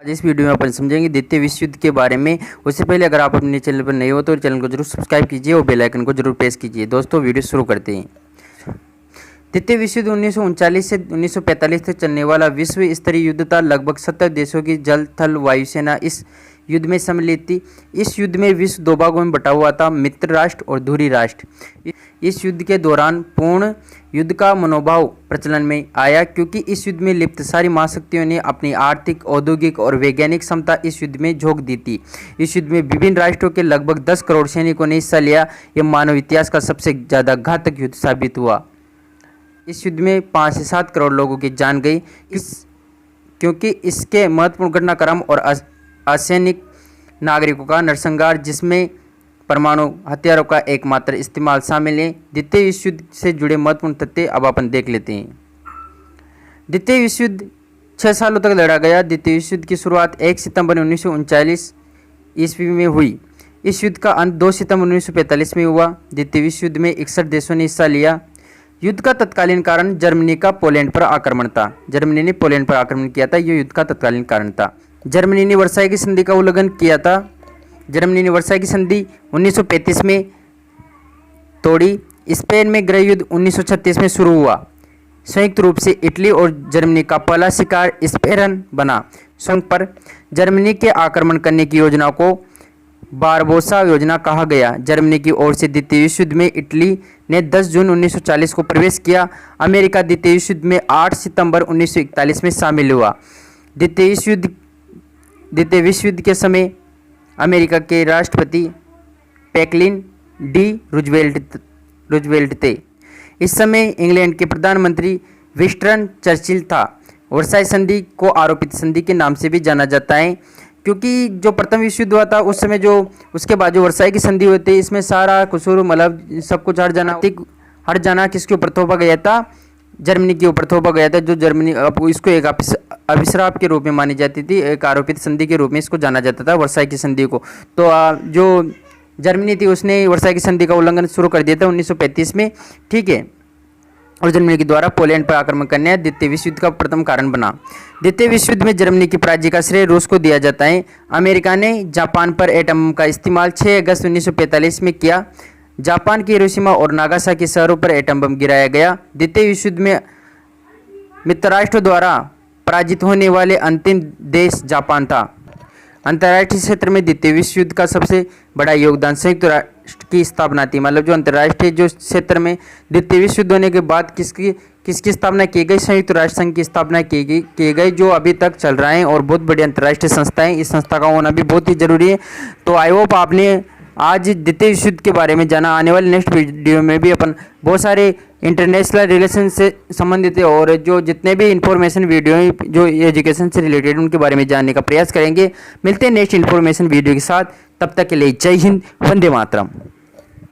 आज इस वीडियो में अपन समझेंगे द्वितीय विश्व युद्ध के बारे में। उससे पहले अगर आप अपने चैनल पर नए हो तो चैनल को जरूर सब्सक्राइब कीजिए और बेल आइकन को जरूर प्रेस कीजिए। दोस्तों वीडियो शुरू करते हैं। द्वितीय विश्व युद्ध 1939 से 1945 तक चलने वाला विश्व स्तरीय युद्ध था। लगभग 70 देशों की जल थल वायुसेना इस युद्ध में सम्मिलित थी। इस युद्ध में विश्व दो भागों में बटा हुआ था, मित्र राष्ट्र और धुरी राष्ट्र। इस युद्ध के दौरान पूर्ण युद्ध का मनोभाव प्रचलन में आया, क्योंकि इस युद्ध में लिप्त सारी महाशक्तियों ने अपनी आर्थिक, औद्योगिक और वैज्ञानिक क्षमता इस युद्ध में झोंक दी थी। इस युद्ध में विभिन्न राष्ट्रों के लगभग 10 करोड़ सैनिकों ने हिस्सा लिया। यह मानव इतिहास का सबसे ज़्यादा घातक युद्ध साबित हुआ। इस युद्ध में 5 से 7 करोड़ लोगों की जान गई, क्योंकि इसके महत्वपूर्ण घटनाक्रम और असैनिक नागरिकों का नरसंहार, जिसमें परमाणु हथियारों का एकमात्र इस्तेमाल शामिल है। द्वितीय विश्व युद्ध से जुड़े महत्वपूर्ण तथ्य अब अपन देख लेते हैं। द्वितीय विश्व युद्ध 6 सालों तक लड़ा गया। द्वितीय विश्व युद्ध की शुरुआत 1 सितंबर 1939 ईस्वी में हुई। इस युद्ध का अंत 2 सितंबर 1945 में हुआ। द्वितीय विश्व युद्ध में 61 देशों ने हिस्सा लिया। युद्ध का तत्कालीन कारण जर्मनी का पोलैंड पर आक्रमण था। जर्मनी ने पोलैंड पर आक्रमण किया था, यह युद्ध का तत्कालीन कारण था। जर्मनी ने वर्साई की संधि का उल्लंघन किया था। जर्मनी ने वर्साई की संधि 1935 में तोड़ी। स्पेन में गृह युद्ध 1936 में शुरू हुआ। संयुक्त रूप से इटली और जर्मनी का पहला शिकार स्पेरन बना। संघ पर जर्मनी के आक्रमण करने की योजना को बारबोसा योजना कहा गया। जर्मनी की ओर से द्वितीय विश्व युद्ध में इटली ने 10 जून 1940 को प्रवेश किया। अमेरिका द्वितीय विश्व युद्ध में 8 सितंबर 1941 में शामिल हुआ। द्वितीय विश्व युद्ध के समय अमेरिका के राष्ट्रपति फ्रैंकलिन डी रूजवेल्ट थे। इस समय इंग्लैंड के प्रधानमंत्री विंस्टन चर्चिल था। वर्साई संधि को आरोपित संधि के नाम से भी जाना जाता है, क्योंकि जो प्रथम विश्व युद्ध हुआ था उस समय जो उसके बाद जो वर्साई की संधि हुई थी, इसमें सारा कसूर मतलब सब कुछ हट जाना किसके ऊपर थोपा गया था? जर्मनी के ऊपर थोपा गया था। जो जर्मनी अब इसको एक अभिश्राप के रूप में मानी जाती थी, एक आरोपित संधि के रूप में इसको जाना जाता था वर्साई की संधि को। तो जो जर्मनी थी उसने वर्साई की संधि का उल्लंघन शुरू कर दिया था 1935 में, ठीक है। और जर्मनी के द्वारा पोलैंड पर आक्रमण करने द्वितीय विश्व युद्ध का प्रथम कारण बना। द्वितीय विश्व युद्ध में जर्मनी की पराजय का श्रेय रूस को दिया जाता है। अमेरिका ने जापान पर एटम का इस्तेमाल 6 अगस्त 1945 में किया। जापान के हिरोशिमा और नागासाकी शहरों पर एटम बम गिराया गया। द्वितीय विश्व युद्ध में मित्र राष्ट्रों द्वारा पराजित होने वाले अंतिम देश जापान था। अंतर्राष्ट्रीय क्षेत्र में द्वितीय विश्व युद्ध का सबसे बड़ा योगदान संयुक्त राष्ट्र की स्थापना थी। मतलब जो अंतर्राष्ट्रीय जो क्षेत्र में द्वितीय विश्व युद्ध होने के बाद किसकी स्थापना की गई? संयुक्त राष्ट्र संघ की स्थापना की गई, जो अभी तक चल रहा है और बहुत बड़ी अंतर्राष्ट्रीय संस्था है। इस संस्था का होना भी बहुत ही जरूरी है। तो आई होप आपने आज द्वितीय विश्व युद्ध के बारे में जाना। आने वाले नेक्स्ट वीडियो में भी अपन बहुत सारे इंटरनेशनल रिलेशन से संबंधित और जो जितने भी इंफॉर्मेशन वीडियो हैं जो एजुकेशन से रिलेटेड उनके बारे में जानने का प्रयास करेंगे। मिलते हैं नेक्स्ट इंफॉर्मेशन वीडियो के साथ। तब तक के लिए जय हिंद, वंदे मातरम।